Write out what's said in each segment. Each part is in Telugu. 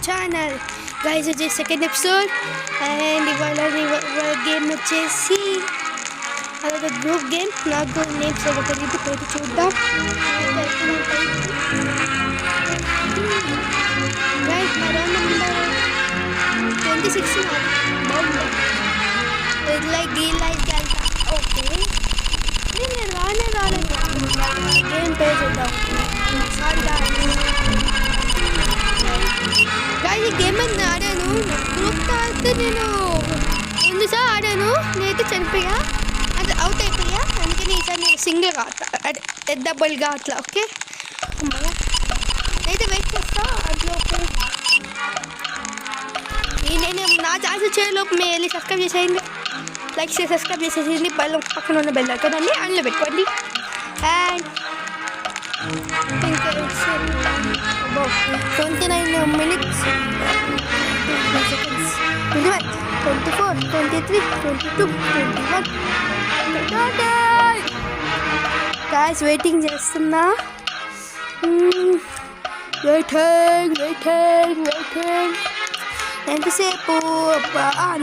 ఛానల్ గైస్ వచ్చేసి సెకండ్ ఎపిసోడ్ అండ్ ఇవాళ గేమ్ వచ్చేసి అదొక గ్రూప్ గేమ్. నాకు నేమ్స్ తెలియదు, పేరు చూద్దాం. గైస్ నా రౌండ్ నెంబర్ 26 బాగుంది. లైక్ వెళ్తా. ఓకే నేను రాలేదు. గేమ్ పేరు చూద్దాం. సారీ గాయస్ ఈ గేమ్ అని ఆడాను. గ్రూప్ అయితే నేను ఎన్నిసార్లు ఆడాను. నేనైతే చనిపోయా, అది అవుట్ అయిపోయా. అందుకని ఈసారి నేను సింగిల్గా ఆడతా, అదే డబుల్గా అట్లా. ఓకే నేనైతే వెయిట్ చేస్తా. అందులోపు నేను నా ఛాన్స్ చేయలోపు మీరు వెళ్ళి సబ్స్క్రైబ్ చేసేయండి, లైక్ చేసి సబ్స్క్రైబ్ చేసేసింది. పక్కన ఉన్న బెల్ ఐకాన్ని అందులో పెట్టుకోండి. And 29 minutes, 20 seconds, 21, 24, 23, 22, 21. Guys waiting చేస్తున్నా. వెయిటింగ్ ఎంతసేపు?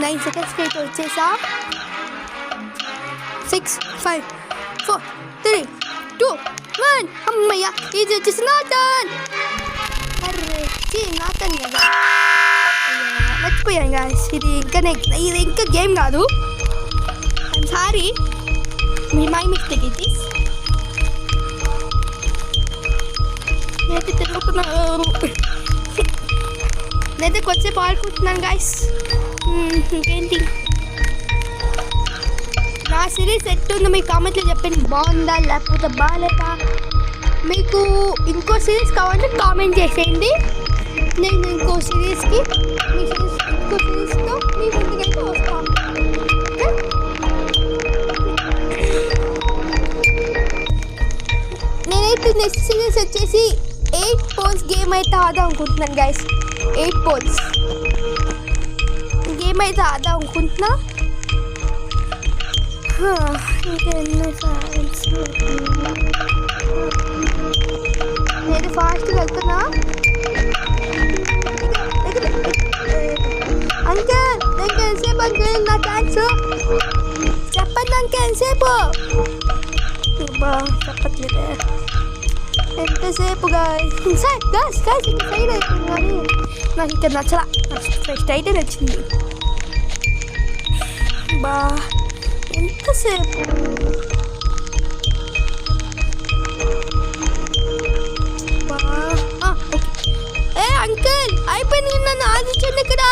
9 secondsకి అయితే వచ్చేసా. 6, 5, 4, 3, 2, 1. అమ్మయ్య, ఇది వచ్చేసి నా టర్న్. అరే నా టర్న్ కదా, మర్చిపోయాను గాయస్. ఇది ఇంకా గేమ్ కాదు. I'm sorry, my mistake it is. నేనైతే తిరుగుతున్నాను, నేనైతే కొద్దిసేపు ఆడుకుంటున్నాను గాయస్. ఇంకేంటి నా సిరీస్ ఎట్టుందో మీకు కామెంట్లో చెప్పండి. బాగుందా లేకపోతే బాగాలేదా? మీకు ఇంకో సిరీస్ కావాలంటే కామెంట్ చేసేయండి. నేను ఇంకో సిరీస్తో మీ ముందుకైతే వస్తాను. నేనైతే నెక్స్ట్ సిరీస్ వచ్చేసి 8 పోల్స్ గేమ్ అయితే ఆదాం అనుకుంటున్నాను గైస్. 8 పోల్స్ గేమ్ అయితే ఆదాం అనుకుంటున్నా. నేను ఫాస్ట్గా వెళ్తున్నా. అంకల్ నాకు ఎంతసేపు అంకల్? నా ఛాన్స్ చెప్పండి అంకల్, ఎంతసేపు? చెప్పట్లేదు ఎంతసేపు గాయస్. సైడ్ అయిపోయింది కానీ నాకు ఇక్కడ నచ్చలా. స్ట్రైట్ నచ్చింది. ఎంతసేపు? ఏ అంకల్ అయిపోయింది, నన్ను ఆదించండి. ఇక్కడ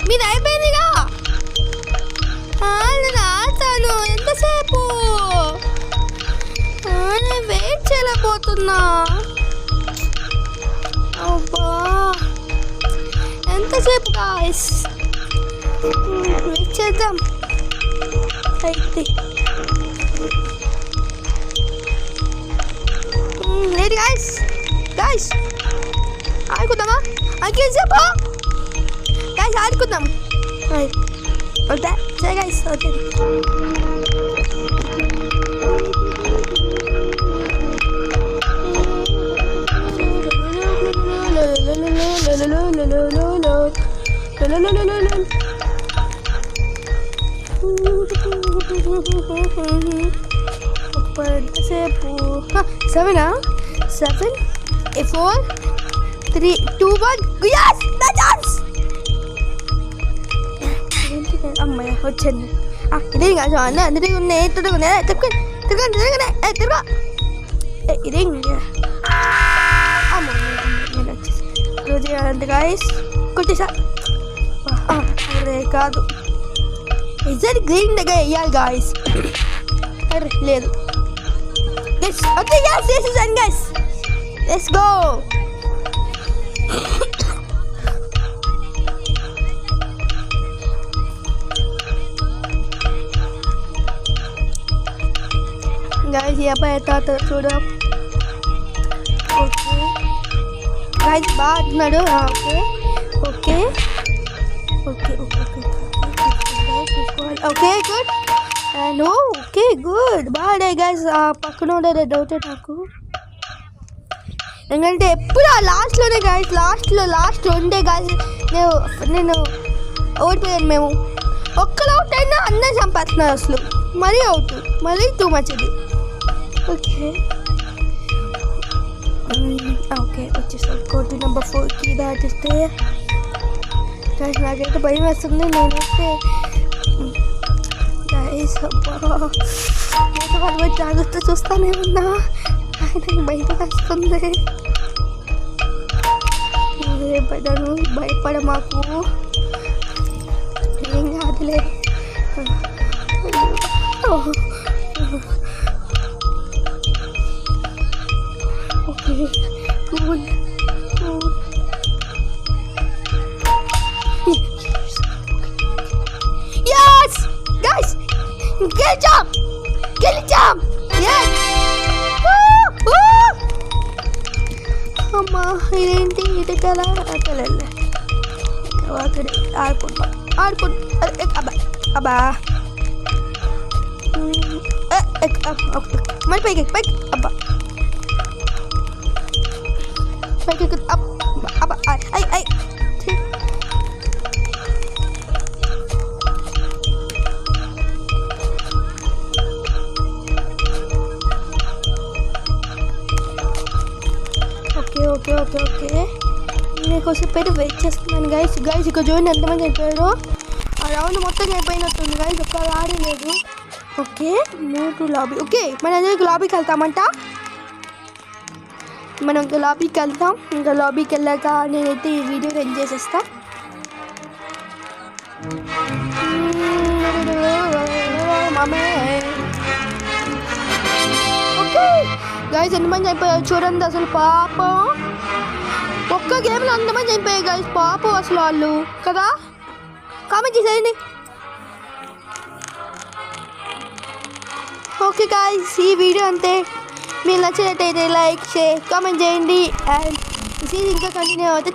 మీరు అయిపోయిందిగా, నేను ఆడతాను. ఎంతసేపు? నేను వెయిట్ చేయలేకపోతున్నా. అబ్బా ఎంతసేపు గాయస్, వెయిట్ చేద్దాం. అయితే లేదు గాయస్ ఆడుకుందామా? అంకేసేపు గాయస్ ఆడుకుందాం. ఓకే సరే గాయస్, ఓకే ఎంతసేపు? 7, 4, 3, 2, 1. అమ్మాయి వచ్చింది. ఇదే కాదు అన్న, అందరి ఉన్నాయి. ఇదే అమ్మ గాయస్ కొట్టేసా. అరే కాదు, ఇద్దరు గ్రీన్ దగ్గర వేయాలి గాయస్. అరే లేదు. Okay guys, this is it guys. Let's go. Guys, siapa yang tahu sudah? Okay. Guys, baat nado. Okay. Okay, good. No, okay, good. Bye guys. పక్కన ఉండేది డౌటే నాకు. ఎందుకంటే ఎప్పుడు ఆ లాస్ట్లోనే గాయస్, లాస్ట్ ఉండే గాయస్ నేను ఓడిపోయాను. మేము ఒక్కరు అవుట్ అయినా అందరూ చంపేస్తున్నారు అసలు. మరీ టూ మచ్ ఇది. ఓకే వచ్చేసాను. కోర్టు నెంబర్ 4కి దాటిస్తే గాయస్ నాకైతే భయం వేస్తుంది. నేనైతే గాయస్ వాళ్ళు జాగ్రత్త చూస్తానే ఉన్నా, నాకు భయం వేస్తుంది. భయపడ మాకు ఏం కాదులే. Okay cool. Yes! Guys! గెలిచాం! Yes! అమ్మా ఇదేంటి ఇది కదా అక్కడే ఆడుకుంటా. అబ్బా మరి పైకి అబ్బా పైకి అబ్బా ఐ ఓకే నేను కొంచెం పేరు వెయిట్ చేస్తున్నాను గైస్. ఇక్కడ చూడండి ఎంతమంది అయిపోయారు. ఆ రౌండ్ మొత్తం అయిపోయినట్టుంది గైస్, ఒక్క ఆడలేదు. ఓకే మూడు లాబీ. ఓకే మనం అందరికి లాబీకి వెళ్తామంట. మనం ఇంకా లాబీకి వెళ్తాం. ఇంకా లాబీకి వెళ్ళాక నేనైతే ఈ వీడియో ఎండ్ చేసేస్తా. ఓకే గైస్ ఎంతమంది అయిపోయారు చూడండి. అసలు పాపం ఒక్క గేమ్లో అంతమంది అయిపోయాయి గైస్. పాపం అసలు వాళ్ళు కదా. కామెంట్ చేసేయండి. ఓకే గైస్ ఈ వీడియో అంతే. మీరు నచ్చినట్టయితే లైక్ షేర్ కామెంట్ చేయండి. అండ్ ఇంకా కంటిన్యూ అవుతే